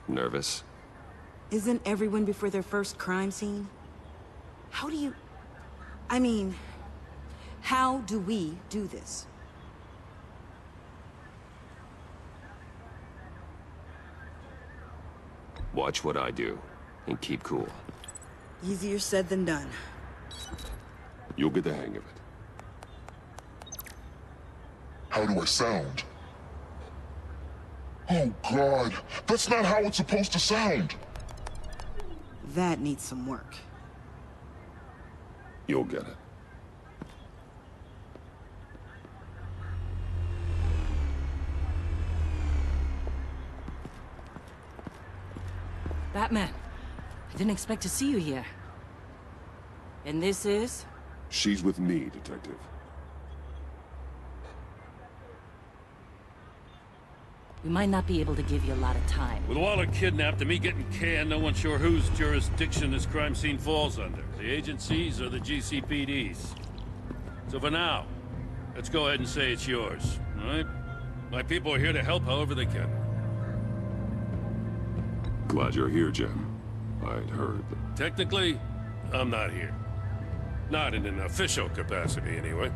Nervous? Isn't everyone before their first crime scene? How do you... I mean, how do we do this? Watch what I do, and keep cool. Easier said than done. You'll get the hang of it. How do I sound? Oh God, that's not how it's supposed to sound! That needs some work. You'll get it. Batman, I didn't expect to see you here. And this is? She's with me, Detective. We might not be able to give you a lot of time. With Waller kidnapped and me getting canned, no one's sure whose jurisdiction this crime scene falls under. The agencies or the GCPD's. So for now, let's go ahead and say it's yours, all right? My people are here to help however they can. Glad you're here, Jim. I'd heard that... Technically, I'm not here. Not in an official capacity, anyway.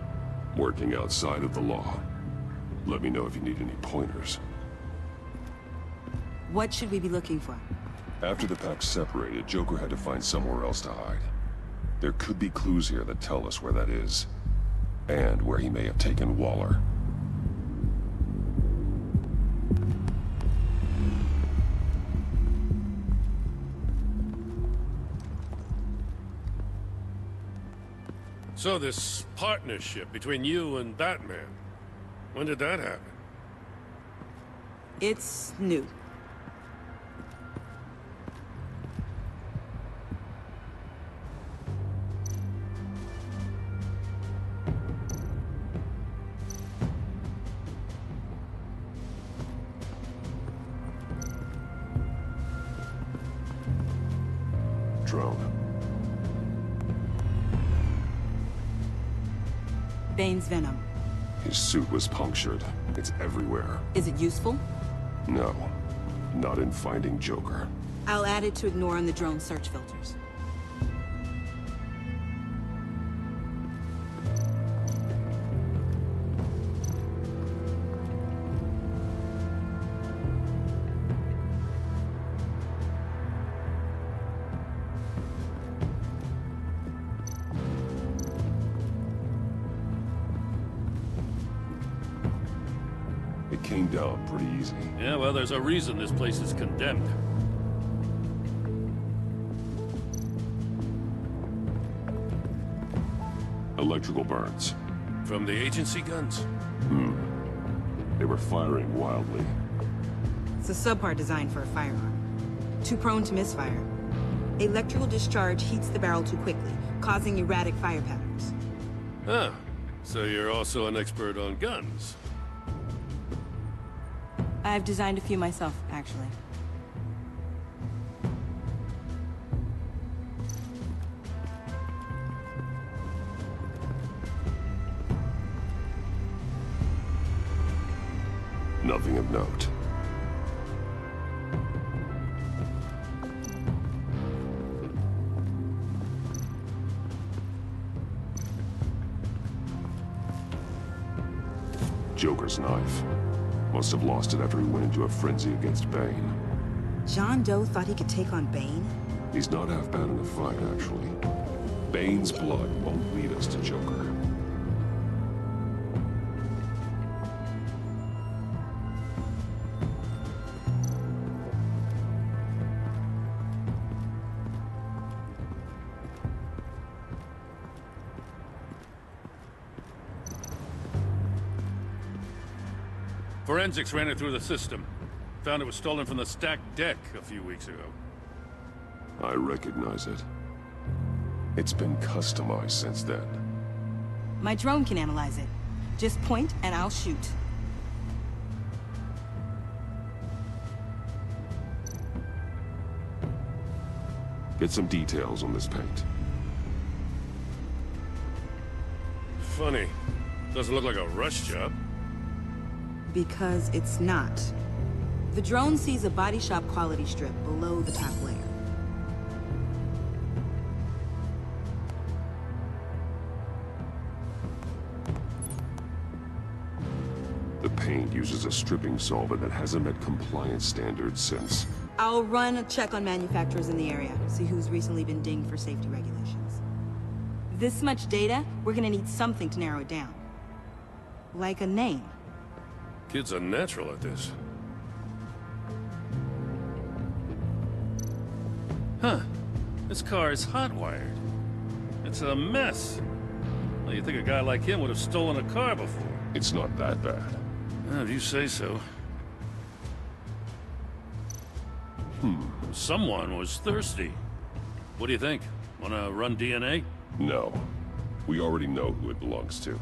Working outside of the law. Let me know if you need any pointers. What should we be looking for? After the pack separated, Joker had to find somewhere else to hide. There could be clues here that tell us where that is. And where he may have taken Waller. So this partnership between you and Batman, when did that happen? It's new. Drone. Bane's venom. His suit was punctured. It's everywhere. Is it useful? No. Not in finding Joker. I'll add it to ignore on the drone search filters. It came down pretty easy. Yeah, well, there's a reason this place is condemned. Electrical burns. From the agency guns? They were firing wildly. It's a subpart designed for a firearm. Too prone to misfire. Electrical discharge heats the barrel too quickly, causing erratic fire patterns. Ah, so you're also an expert on guns. I've designed a few myself, actually. Nothing of note. Joker's knife. Must have lost it after he went into a frenzy against Bane. John Doe thought he could take on Bane? He's not half bad in a fight, actually. Bane's blood won't lead us to Joker. Forensics ran it through the system. Found it was stolen from the stacked deck a few weeks ago. I recognize it. It's been customized since then. My drone can analyze it. Just point and I'll shoot. Get some details on this paint. Funny. Doesn't look like a rush job. Because it's not. The drone sees a body shop quality strip below the top layer. The paint uses a stripping solvent that hasn't met compliance standards since... I'll run a check on manufacturers in the area, see who's recently been dinged for safety regulations. This much data, we're gonna need something to narrow it down. Like a name. Kid's a natural at this. Huh. This car is hot-wired. It's a mess. Well, you'd think a guy like him would have stolen a car before. It's not that bad. Well, if you say so. Someone was thirsty. What do you think? Wanna run DNA? No. We already know who it belongs to.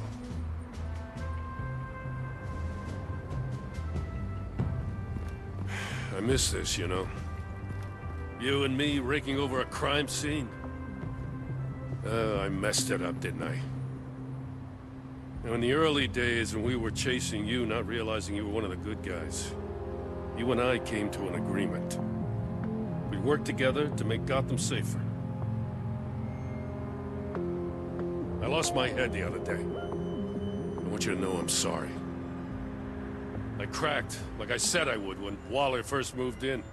I miss this, you know. You and me raking over a crime scene. I messed it up, didn't I? Now, in the early days when we were chasing you, not realizing you were one of the good guys, you and I came to an agreement. We worked together to make Gotham safer. I lost my head the other day. I want you to know I'm sorry. I cracked, like I said I would when Waller first moved in.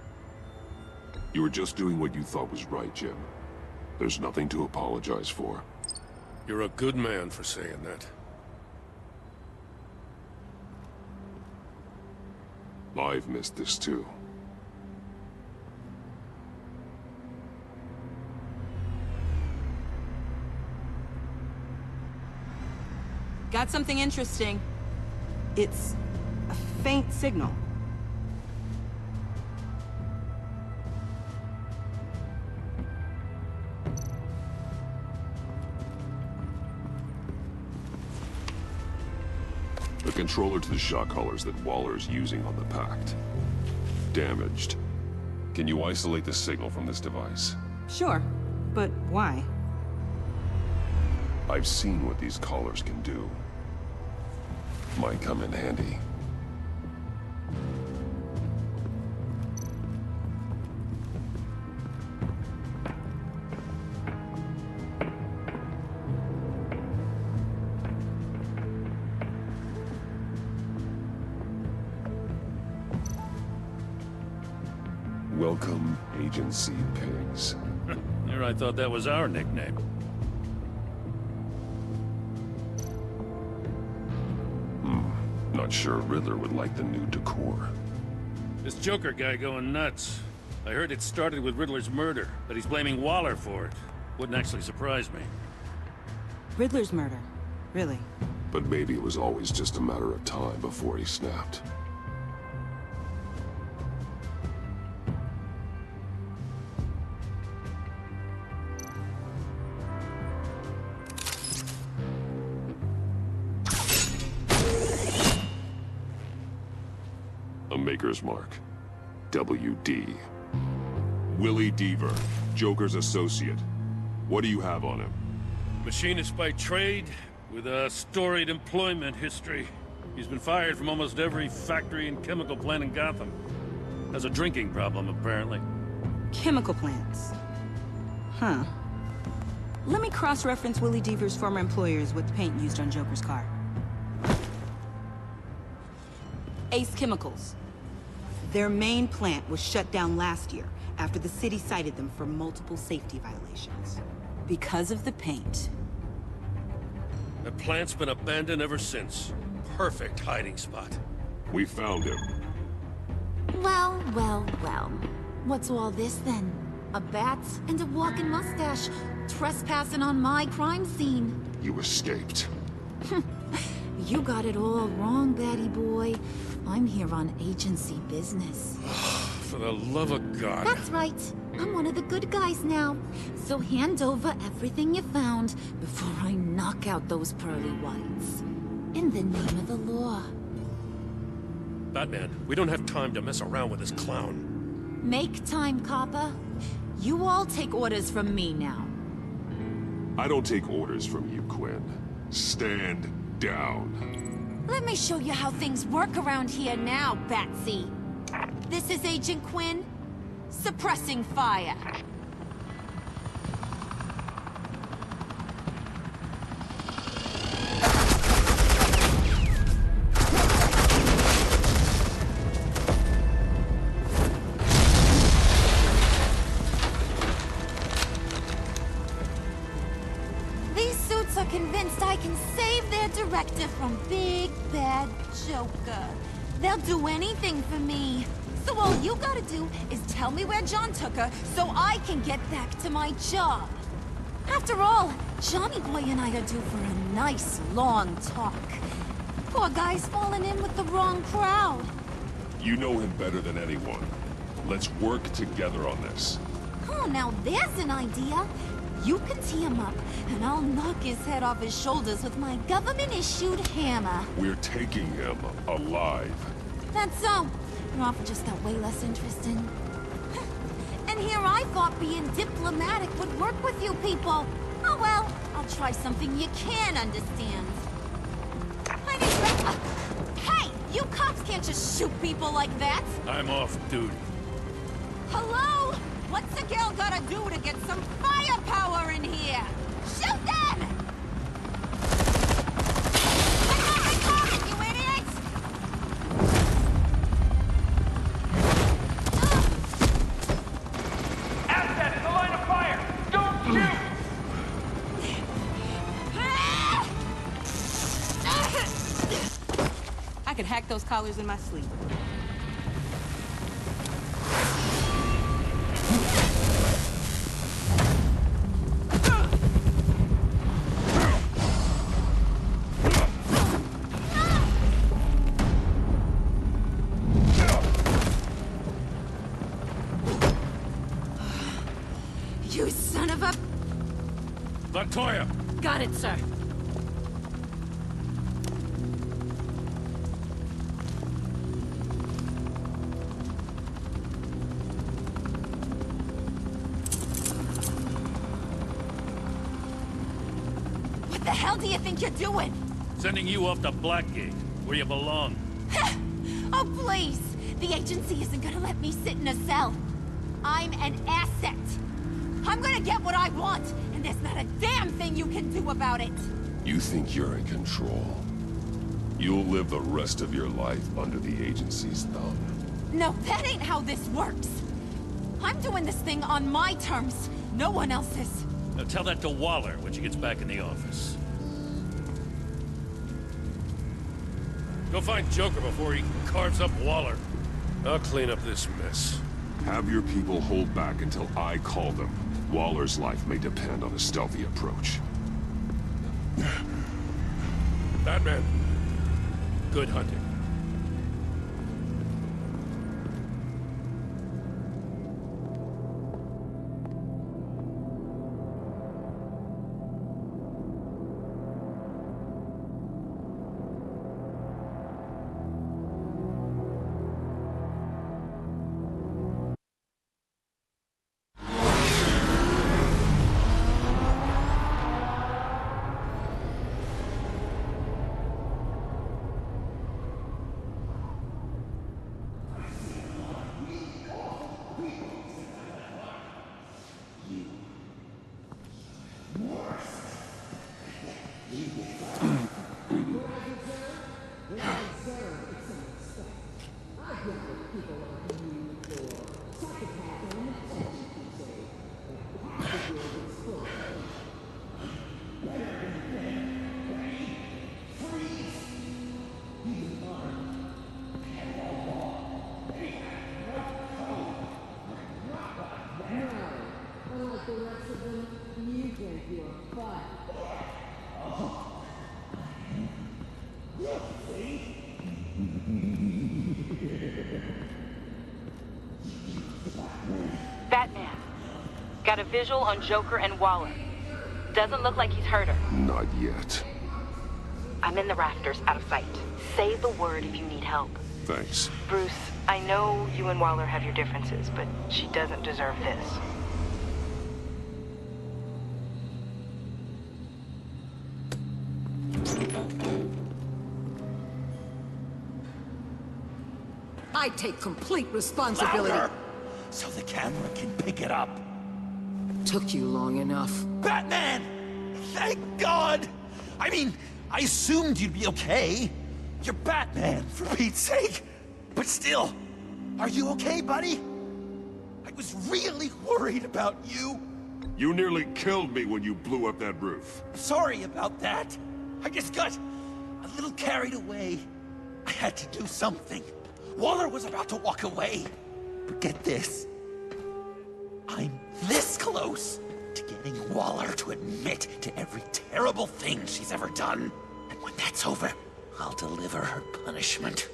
You were just doing what you thought was right, Jim. There's nothing to apologize for. You're a good man for saying that. I've missed this too. Got something interesting. It's a faint signal. The controller to the shock collars that Waller's using on the Pact. Damaged. Can you isolate the signal from this device? Sure, but why? I've seen what these collars can do. Might come in handy. Welcome, Agency Pigs. Here I thought that was our nickname. Not sure Riddler would like the new decor. This Joker guy going nuts. I heard it started with Riddler's murder, but he's blaming Waller for it. Wouldn't actually surprise me. Riddler's murder. Really? But maybe it was always just a matter of time before he snapped. A Maker's Mark. WD. Willie Deaver, Joker's associate. What do you have on him? Machinist by trade, with a storied employment history. He's been fired from almost every factory and chemical plant in Gotham. Has a drinking problem, apparently. Chemical plants. Huh. Let me cross-reference Willie Deaver's former employers with the paint used on Joker's car. Ace Chemicals. Their main plant was shut down last year after the city cited them for multiple safety violations. Because of the paint. The plant's been abandoned ever since. Perfect hiding spot. We found him. Well, well, well. What's all this then? A bat and a walking mustache, trespassing on my crime scene. You escaped. You got it all wrong, Batty boy. I'm here on agency business. For the love of God. That's right. I'm one of the good guys now. So hand over everything you found before I knock out those pearly whites. In the name of the law. Batman, we don't have time to mess around with this clown. Make time, copper. You all take orders from me now. I don't take orders from you, Quinn. Stand down. Let me show you how things work around here now, Batsy. This is Agent Quinn. Suppressing fire. These suits are convinced I can save their director from Big Bad Joker. They'll do anything for me. So all you gotta do is tell me where John took her so I can get back to my job. After all, Johnny Boy and I are due for a nice long talk. Poor guy's fallen in with the wrong crowd. You know him better than anyone. Let's work together on this. Oh, now there's an idea. You can tee him up, and I'll knock his head off his shoulders with my government-issued hammer. We're taking him alive. That's so. Your offer just got way less interesting. And here I thought being diplomatic would work with you people. Oh well, I'll try something you can understand. I didn't... Hey! You cops can't just shoot people like that! I'm off duty. Hello? What's a girl gotta do to get some firepower in here? Shoot them! I got it, you idiots! Assets, the line of fire! Don't shoot! I could hack those collars in my sleep. You son of a... Latoya! Got it, sir. What the hell do you think you're doing? Sending you off to Blackgate, where you belong. Oh, please! The agency isn't gonna let me sit in a cell. I'm an asset. I'm gonna get what I want, and there's not a damn thing you can do about it. You think you're in control? You'll live the rest of your life under the agency's thumb. No, that ain't how this works. I'm doing this thing on my terms, no one else's. Now tell that to Waller when she gets back in the office. Go find Joker before he carves up Waller. I'll clean up this mess. Have your people hold back until I call them. Waller's life may depend on a stealthy approach. Batman, good hunting. Batman. Got a visual on Joker and Waller. Doesn't look like he's hurt her. Not yet. I'm in the rafters, out of sight. Say the word if you need help. Thanks. Bruce, I know you and Waller have your differences, but she doesn't deserve this. I take complete responsibility. Louder! So the camera can pick it up. Took you long enough. Batman! Thank God! I mean, I assumed you'd be okay. You're Batman, for Pete's sake. But still, are you okay, buddy? I was really worried about you. You nearly killed me when you blew up that roof. Sorry about that. I just got a little carried away. I had to do something. Waller was about to walk away. But get this. I'm this close to getting Waller to admit to every terrible thing she's ever done. And when that's over, I'll deliver her punishment.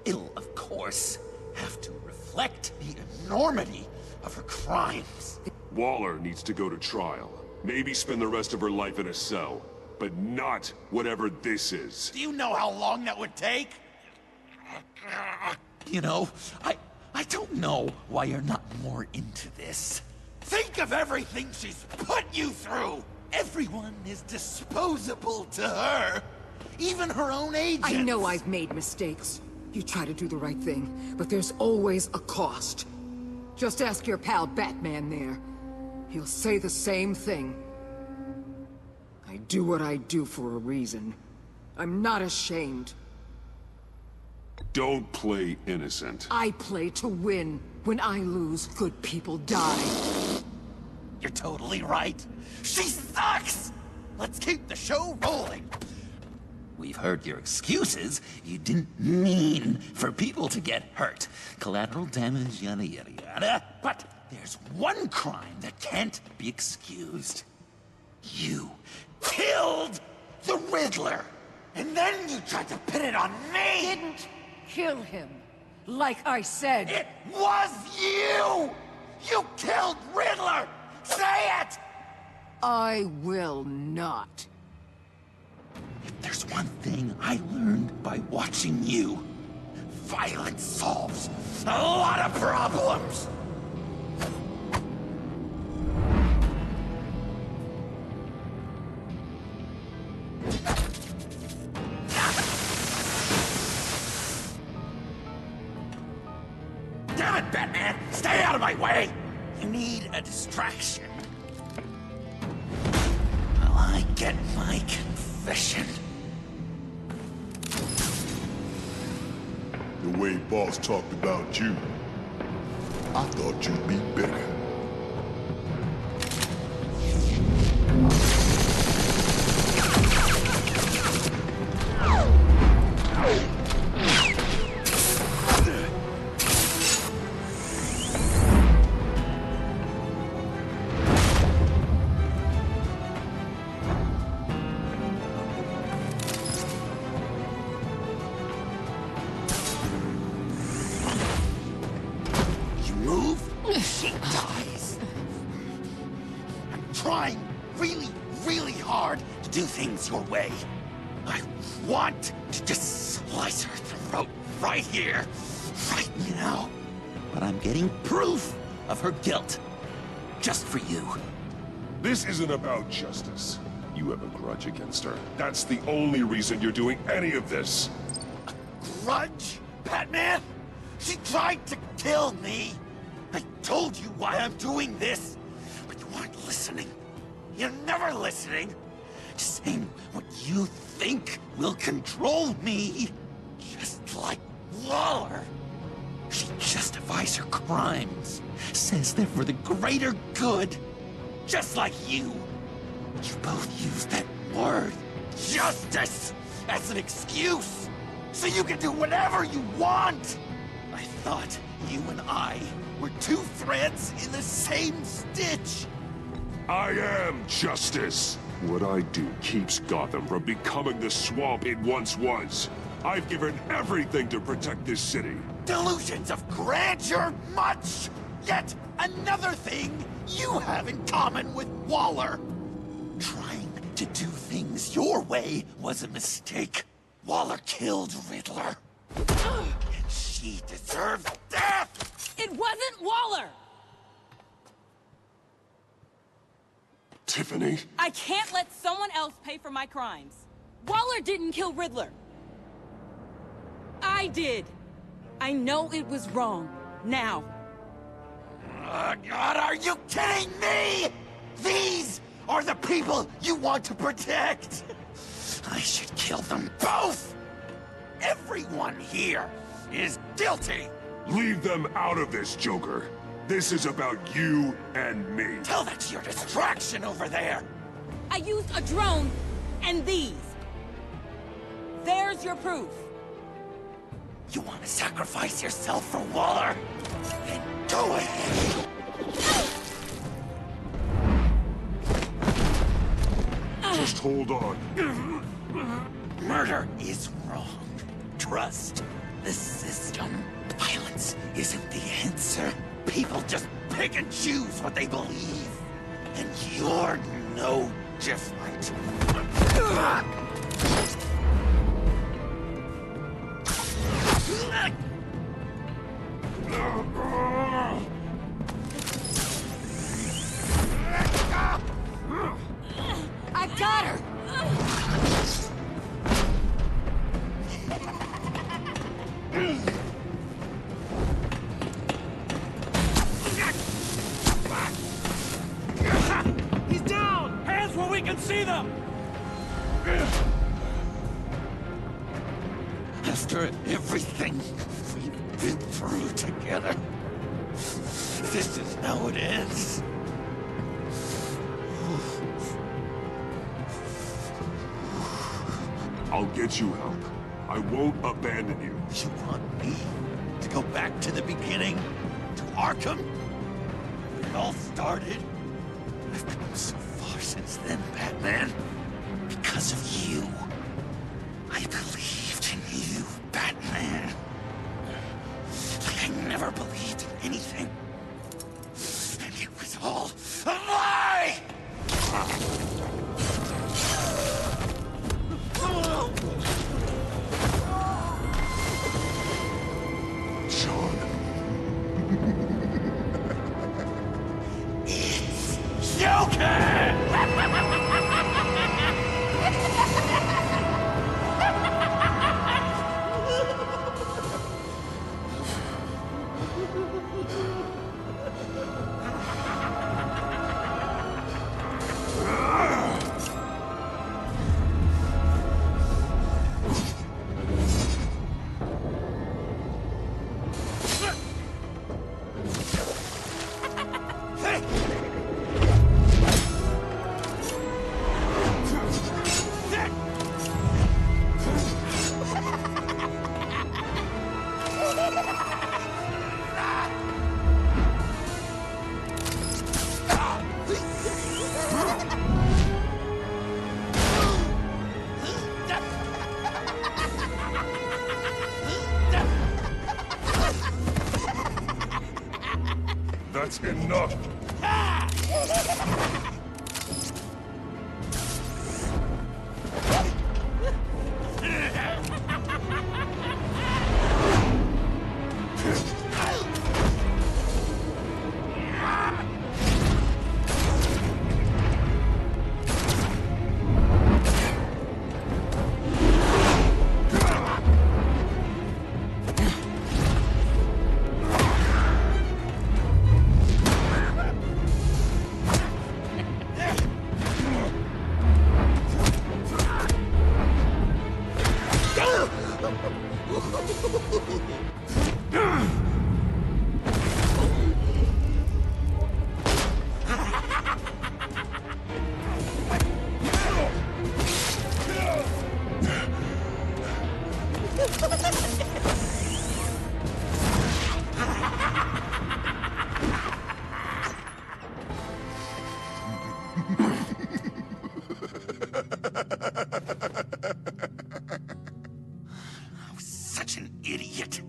It'll, of course, have to reflect the enormity of her crimes. Waller needs to go to trial. Maybe spend the rest of her life in a cell. But not whatever this is. Do you know how long that would take? You know, I don't know why you're not more into this. Think of everything she's put you through! Everyone is disposable to her. Even her own agents. I know I've made mistakes. You try to do the right thing, but there's always a cost. Just ask your pal Batman there. He'll say the same thing. I do what I do for a reason. I'm not ashamed. Don't play innocent. I play to win. When I lose, good people die. You're totally right. She sucks! Let's keep the show rolling. We've heard your excuses. You didn't mean for people to get hurt. Collateral damage, yada yada yada. But there's one crime that can't be excused. You killed the Riddler! And then you tried to pin it on me! Didn't kill him. Like I said. It was you! You killed Riddler! Say it! I will not. If there's one thing I learned by watching you, violence solves a lot of problems! Damn it, Batman! Stay out of my way! You need a distraction. While I get my confession. The way Boss talked about you, I thought you'd be bigger. She dies. I'm trying really hard to do things your way. I want to just slice her throat right here, right now. But I'm getting proof of her guilt. Just for you. This isn't about justice. You have a grudge against her. That's the only reason you're doing any of this. A grudge? Batman? She tried to kill me. I told you why I'm doing this, but you aren't listening. You're never listening. Just saying what you think will control me. Just like Waller. She justifies her crimes. Says they're for the greater good. Just like you. You both use that word, justice, as an excuse. So you can do whatever you want. I thought you and I were two threads in the same stitch. I am justice. What I do keeps Gotham from becoming the swamp it once was. I've given everything to protect this city. Delusions of grandeur much! Yet another thing you have in common with Waller. Trying to do things your way was a mistake. Waller killed Riddler. And she deserves death! It wasn't Waller! Tiffany? I can't let someone else pay for my crimes. Waller didn't kill Riddler. I did. I know it was wrong. Now. God, are you kidding me? These are the people you want to protect. I should kill them both. Everyone here is guilty. Leave them out of this, Joker. This is about you and me. Tell that to your distraction over there. I used a drone and these. There's your proof. You want to sacrifice yourself for Waller? Then go ahead. Just hold on. Murder is wrong. Trust the system. Violence isn't the answer. People just pick and choose what they believe. And you're no different. I got her! He's down! Hands where we can see them! After everything we've been through together, this is how it ends. I'll get you help. I won't abandon you. You want me to go back to the beginning? To Arkham? Where it all started? I've come so far since then, Batman. Because of you. I believed in you, Batman. Like I never believed in anything. And it was all a lie! Sean. It's Joker! That's enough. I was such an idiot.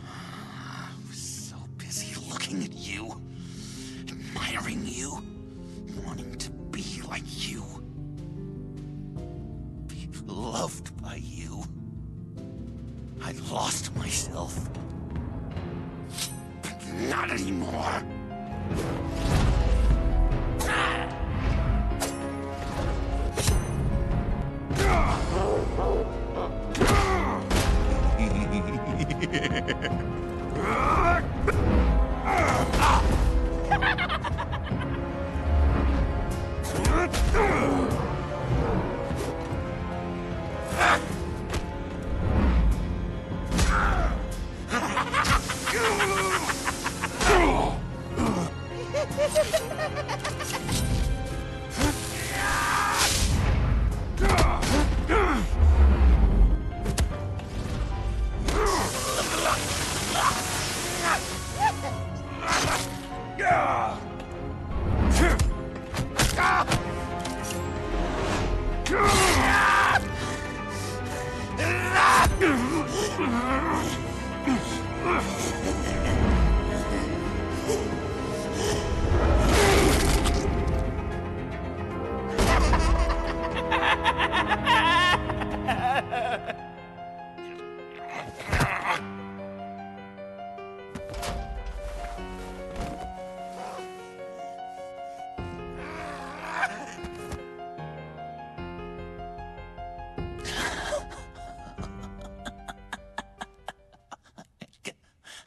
I was so busy looking at you, admiring you, wanting to be like you. Be loved by you. I lost myself. But not anymore.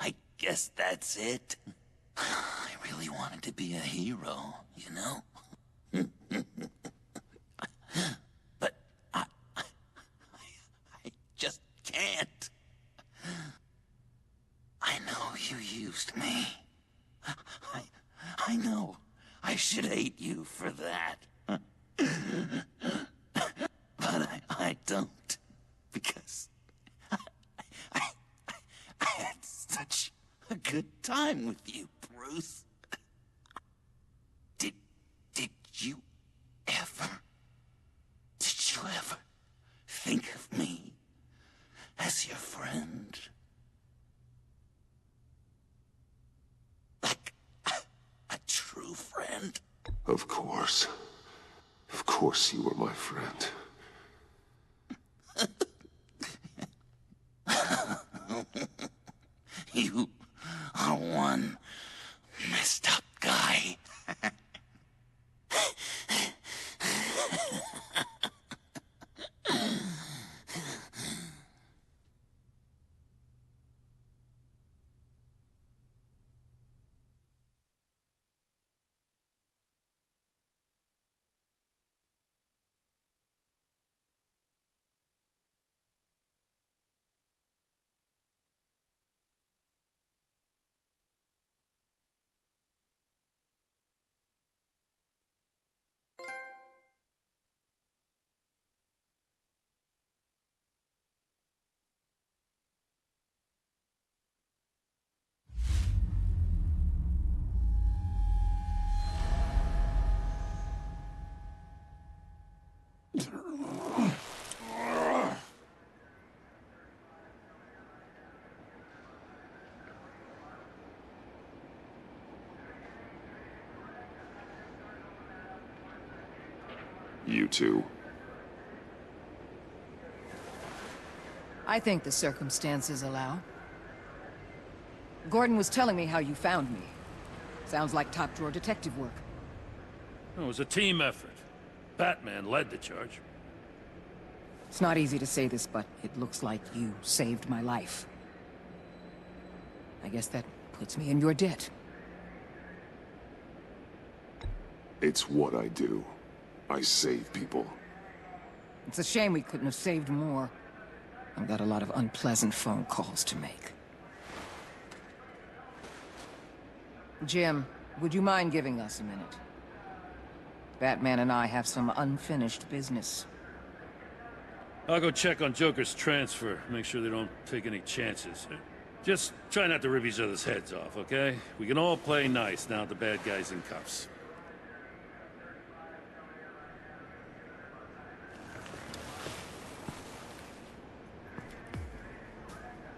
I guess that's it. I really wanted to be a hero, you know? But I just can't. I know you used me. I know I should hate you for that. But I don't. Because I had such a good time with you, Bruce. Did you ever think of me as your friend? Like a true friend? Of course. Of course you were my friend. You are one messed up guy. You two. I think the circumstances allow. Gordon was telling me how you found me. Sounds like top-drawer detective work. It was a team effort. Batman led the charge. It's not easy to say this, but it looks like you saved my life. I guess that puts me in your debt. It's what I do. I save people. It's a shame we couldn't have saved more. I've got a lot of unpleasant phone calls to make. Jim, would you mind giving us a minute? Batman and I have some unfinished business. I'll go check on Joker's transfer, make sure they don't take any chances. Just try not to rip each other's heads off, okay? We can all play nice now the bad guy's in cuffs.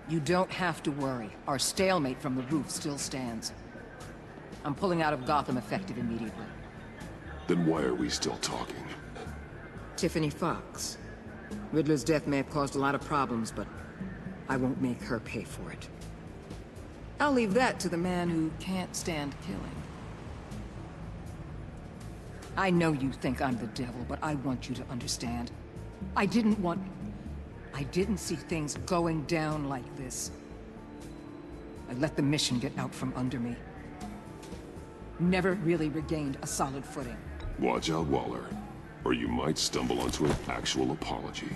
You don't have to worry. Our stalemate from the roof still stands. I'm pulling out of Gotham effective immediately. Then why are we still talking? Tiffany Fox. Riddler's death may have caused a lot of problems, but I won't make her pay for it. I'll leave that to the man who can't stand killing. I know you think I'm the devil, but I want you to understand. I didn't see things going down like this. I let the mission get out from under me. Never really regained a solid footing. Watch out, Waller, or you might stumble onto an actual apology.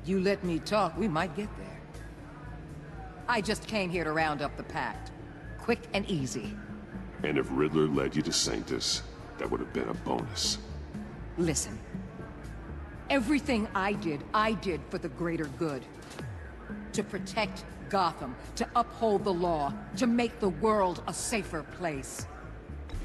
You let me talk, we might get there. I just came here to round up the Pact. Quick and easy. And if Riddler led you to Sanctus, that would have been a bonus. Listen. Everything I did for the greater good. To protect Gotham, to uphold the law, to make the world a safer place.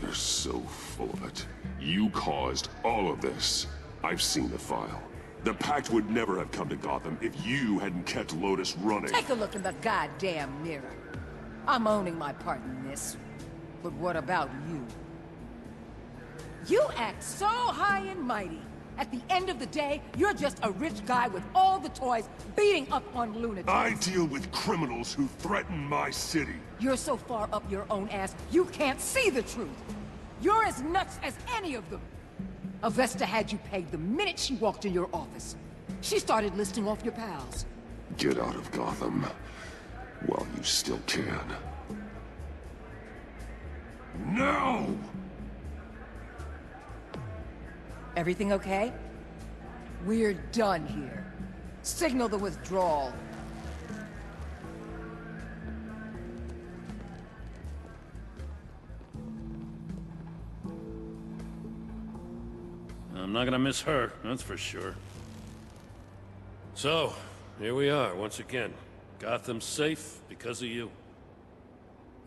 You're so full of it. You caused all of this. I've seen the file. The Pact would never have come to Gotham if you hadn't kept Lotus running. Take a look in the goddamn mirror. I'm owning my part in this. But what about you? You act so high and mighty. At the end of the day, you're just a rich guy with all the toys beating up on lunatics. I deal with criminals who threaten my city. You're so far up your own ass, you can't see the truth. You're as nuts as any of them. Avesta had you pegged the minute she walked in your office. She started listing off your pals. Get out of Gotham while you still can. Now! Everything okay? We're done here. Signal the withdrawal. I'm not gonna miss her, that's for sure. So, here we are, once again. Gotham's safe because of you.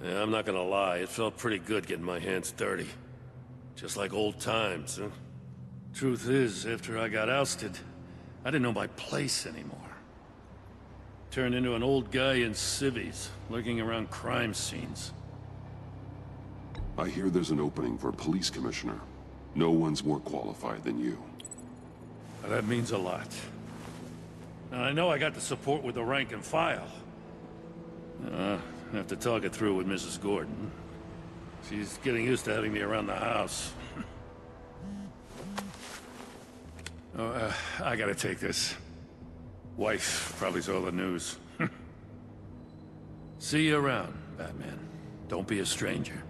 Yeah, I'm not gonna lie, it felt pretty good getting my hands dirty. Just like old times, huh? Truth is, after I got ousted, I didn't know my place anymore. Turned into an old guy in civvies, lurking around crime scenes. I hear there's an opening for police commissioner. No one's more qualified than you. That means a lot. And I know I got the support with the rank and file. I have to talk it through with Mrs. Gordon. She's getting used to having me around the house. I gotta take this. Wife probably saw the news. See you around, Batman. Don't be a stranger.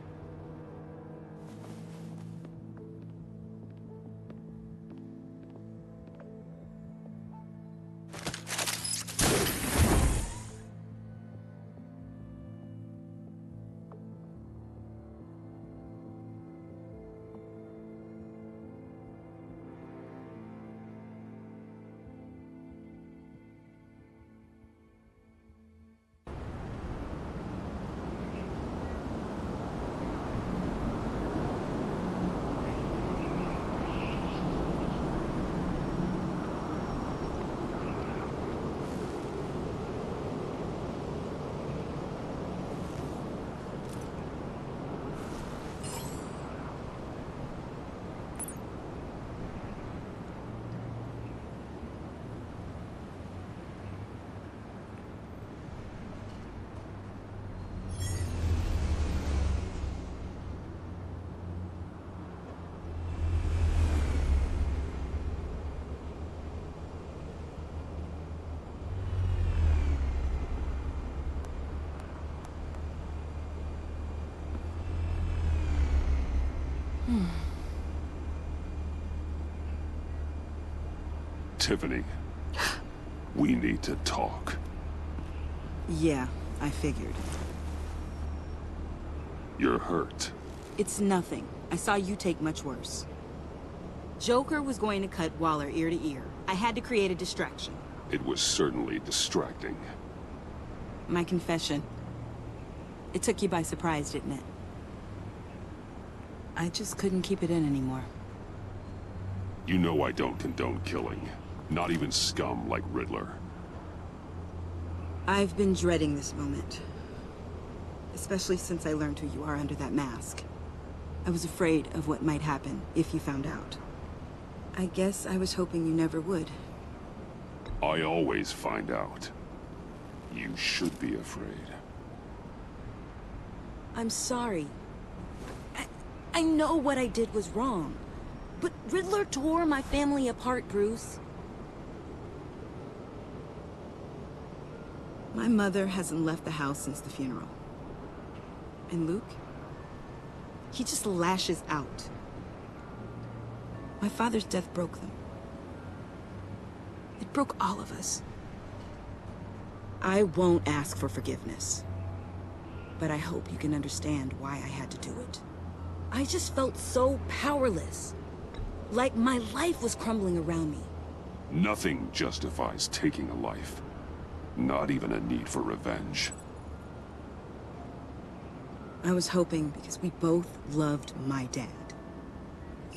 Tiffany, we need to talk. Yeah, I figured. You're hurt. It's nothing. I saw you take much worse. Joker was going to cut Waller ear to ear. I had to create a distraction. It was certainly distracting. My confession. It took you by surprise, didn't it? I just couldn't keep it in anymore. You know I don't condone killing. Not even scum like Riddler. I've been dreading this moment. Especially since I learned who you are under that mask. I was afraid of what might happen if you found out. I guess I was hoping you never would. I always find out. You should be afraid. I'm sorry. I know what I did was wrong. But Riddler tore my family apart, Bruce. My mother hasn't left the house since the funeral. And Luke? He just lashes out. My father's death broke them. It broke all of us. I won't ask for forgiveness. But I hope you can understand why I had to do it. I just felt so powerless. Like my life was crumbling around me. Nothing justifies taking a life. Not even a need for revenge. I was hoping because we both loved my dad,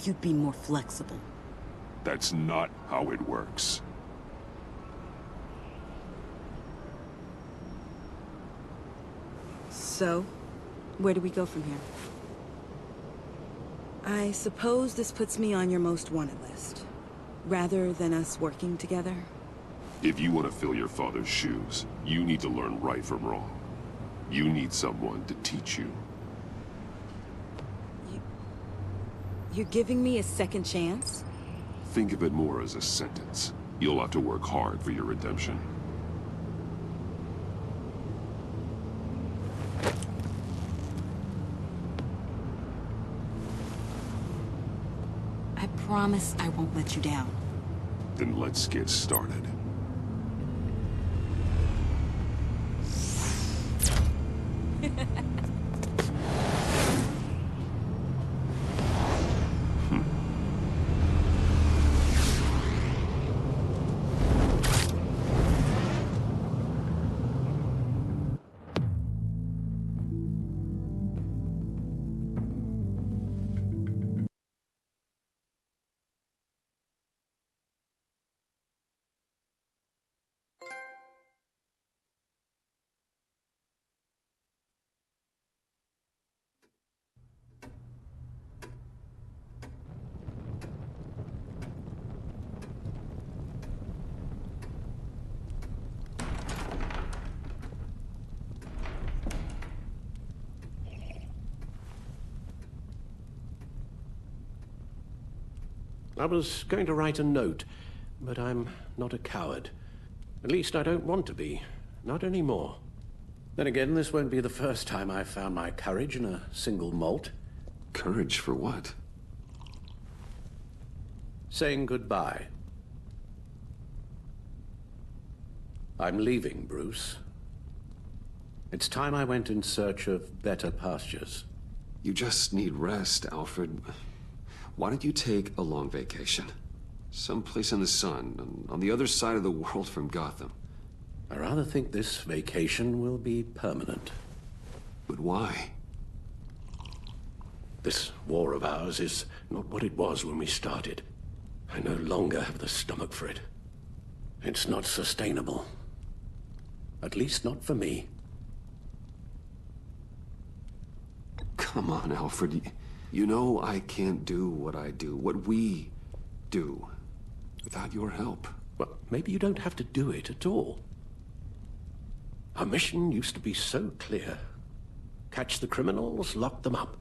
you'd be more flexible. That's not how it works. So, where do we go from here? I suppose this puts me on your most wanted list, rather than us working together. If you want to fill your father's shoes, you need to learn right from wrong. You need someone to teach you. You're giving me a second chance? Think of it more as a sentence. You'll have to work hard for your redemption. I promise I won't let you down. Then let's get started. I was going to write a note, but I'm not a coward. At least I don't want to be. Not anymore. Then again, this won't be the first time I've found my courage in a single malt. Courage for what? Saying goodbye. I'm leaving, Bruce. It's time I went in search of better pastures. You just need rest, Alfred. Why don't you take a long vacation? Someplace in the sun, on the other side of the world from Gotham. I rather think this vacation will be permanent. But why? This war of ours is not what it was when we started. I no longer have the stomach for it. It's not sustainable. At least not for me. Come on, Alfred. You know I can't do what I do, what we do, without your help. Well, maybe you don't have to do it at all. Our mission used to be so clear. Catch the criminals, lock them up.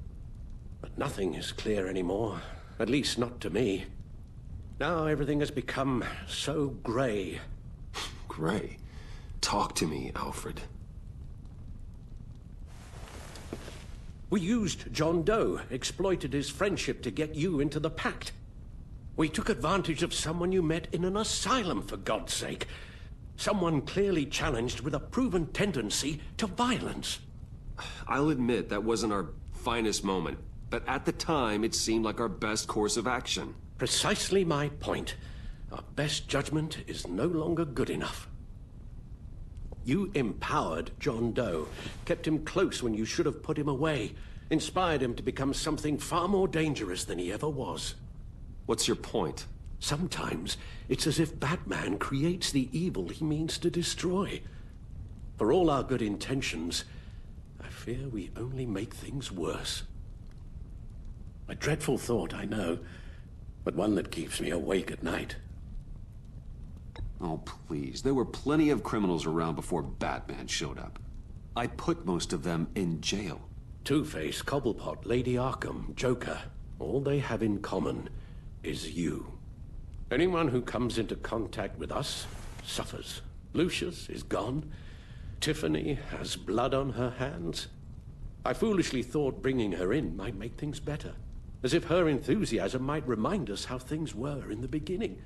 But nothing is clear anymore, at least not to me. Now everything has become so gray. Gray? Talk to me, Alfred. We used John Doe, exploited his friendship to get you into the pact. We took advantage of someone you met in an asylum, for God's sake. Someone clearly challenged with a proven tendency to violence. I'll admit that wasn't our finest moment, but at the time it seemed like our best course of action. Precisely my point. Our best judgment is no longer good enough. You empowered John Doe, kept him close when you should have put him away, inspired him to become something far more dangerous than he ever was. What's your point? Sometimes it's as if Batman creates the evil he means to destroy. For all our good intentions, I fear we only make things worse. A dreadful thought, I know, but one that keeps me awake at night. Oh, please. There were plenty of criminals around before Batman showed up. I put most of them in jail. Two-Face, Cobblepot, Lady Arkham, Joker. All they have in common is you. Anyone who comes into contact with us suffers. Lucius is gone. Tiffany has blood on her hands. I foolishly thought bringing her in might make things better, as if her enthusiasm might remind us how things were in the beginning.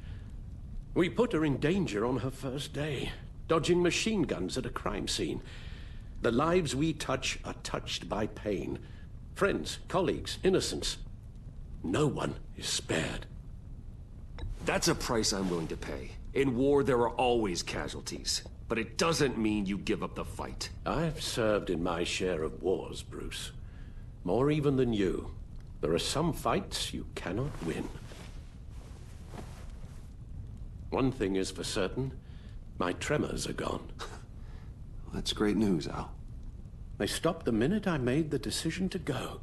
We put her in danger on her first day, dodging machine guns at a crime scene. The lives we touch are touched by pain. Friends, colleagues, innocents. No one is spared. That's a price I'm willing to pay. In war, there are always casualties. But it doesn't mean you give up the fight. I've served in my share of wars, Bruce. More even than you. There are some fights you cannot win. One thing is for certain, my tremors are gone. That's great news, Al. They stopped the minute I made the decision to go.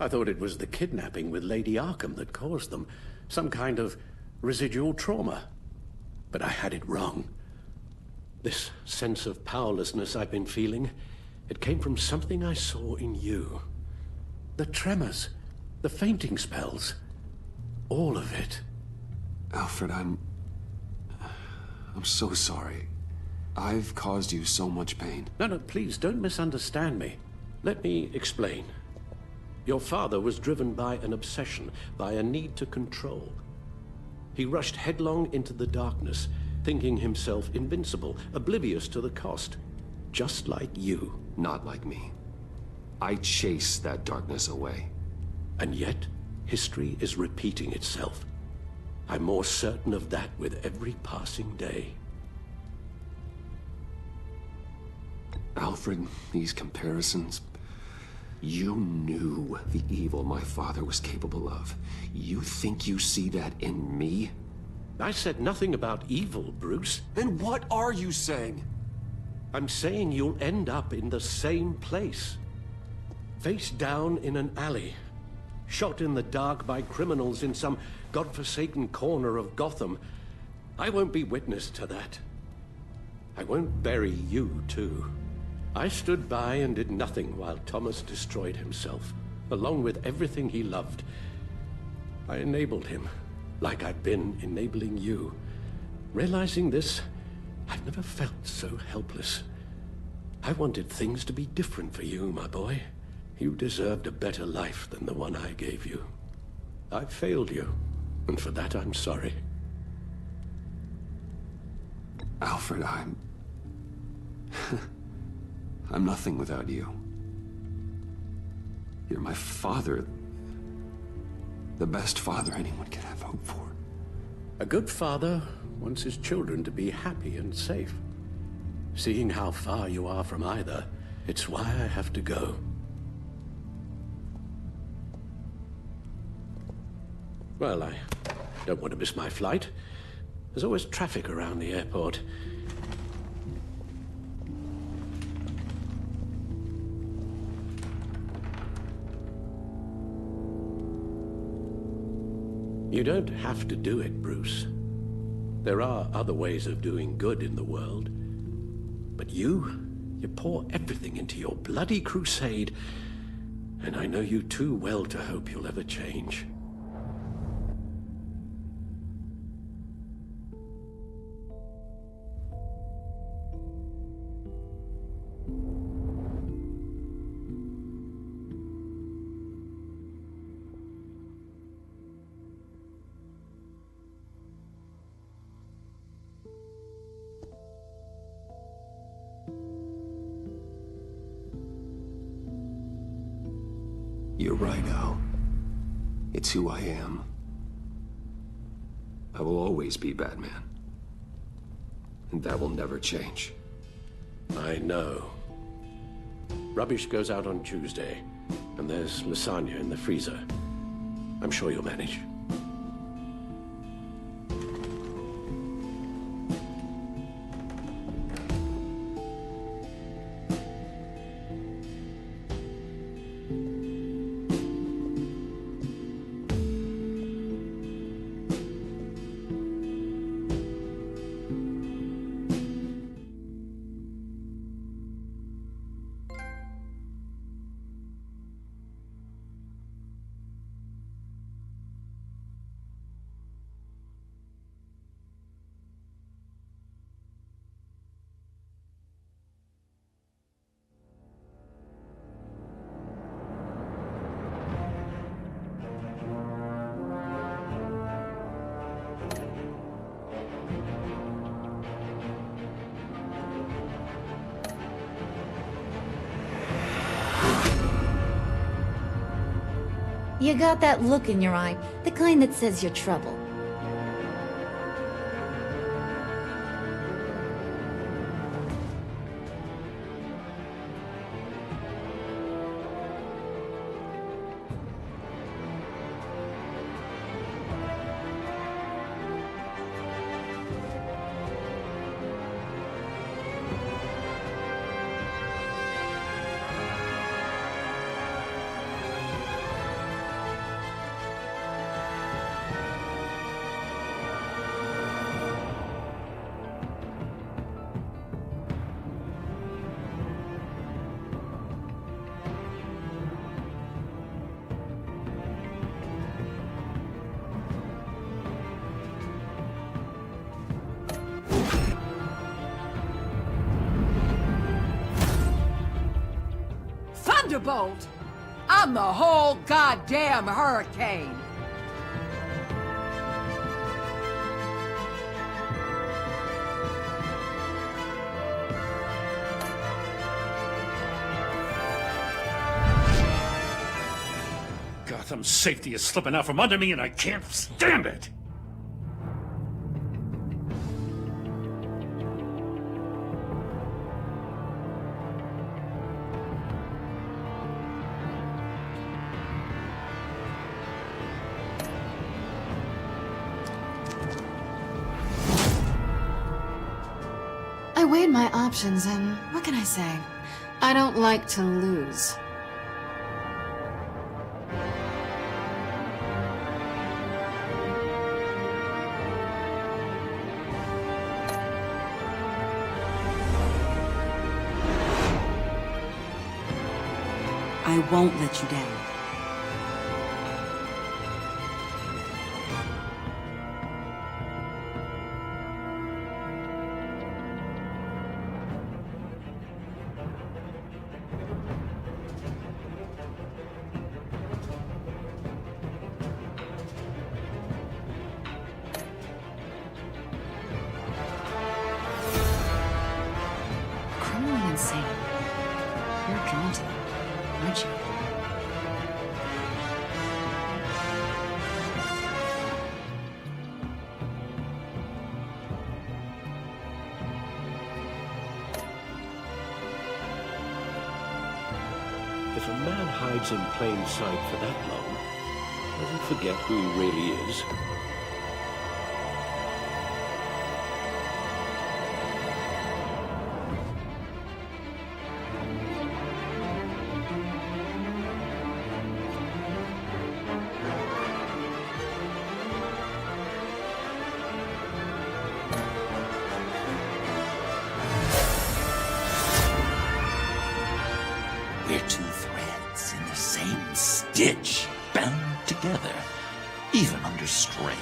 I thought it was the kidnapping with Lady Arkham that caused them. Some kind of residual trauma. But I had it wrong. This sense of powerlessness I've been feeling, it came from something I saw in you. The tremors, the fainting spells, all of it. Alfred, I'm so sorry. I've caused you so much pain. No, please don't misunderstand me. Let me explain. Your father was driven by an obsession, by a need to control. He rushed headlong into the darkness, thinking himself invincible, oblivious to the cost. Just like you. Not like me. I chase that darkness away. And yet, history is repeating itself. I'm more certain of that with every passing day. Alfred, these comparisons... You knew the evil my father was capable of. You think you see that in me? I said nothing about evil, Bruce. Then what are you saying? I'm saying you'll end up in the same place. Face down in an alley. Shot in the dark by criminals in some godforsaken corner of Gotham. I won't be witness to that. I won't bury you, too. I stood by and did nothing while Thomas destroyed himself, along with everything he loved. I enabled him, like I've been enabling you. Realizing this, I've never felt so helpless. I wanted things to be different for you, my boy. You deserved a better life than the one I gave you. I failed you, and for that I'm sorry. Alfred, I'm nothing without you. You're my father. The best father anyone could have hoped for. A good father wants his children to be happy and safe. Seeing how far you are from either, it's why I have to go. Well, I don't want to miss my flight. There's always traffic around the airport. You don't have to do it, Bruce. There are other ways of doing good in the world. But you pour everything into your bloody crusade, and I know you too well to hope you'll ever change. You're right, Al. It's who I am. I will always be Batman. And that will never change. I know. Rubbish goes out on Tuesday, and there's lasagna in the freezer. I'm sure you'll manage. You got that look in your eye, the kind that says you're trouble. Thunderbolt! I'm the whole goddamn hurricane! Gotham's safety is slipping out from under me and I can't stand it! I weighed my options and what can I say? I don't like to lose. I won't let you down. Criminally insane. You're drawn to them, aren't you? If a man hides in plain sight for that long, does he forget who he really is? We're two threads in the same stitch, bound together, even under strain.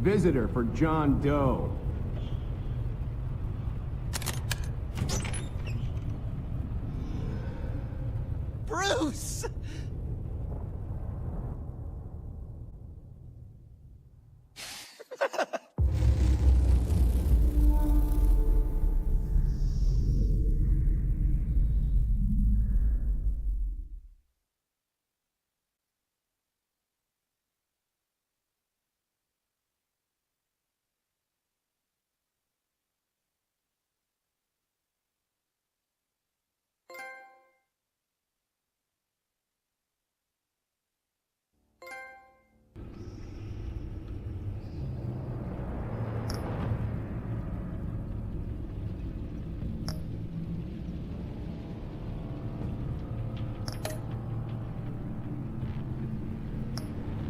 Visitor for John Doe. Bruce!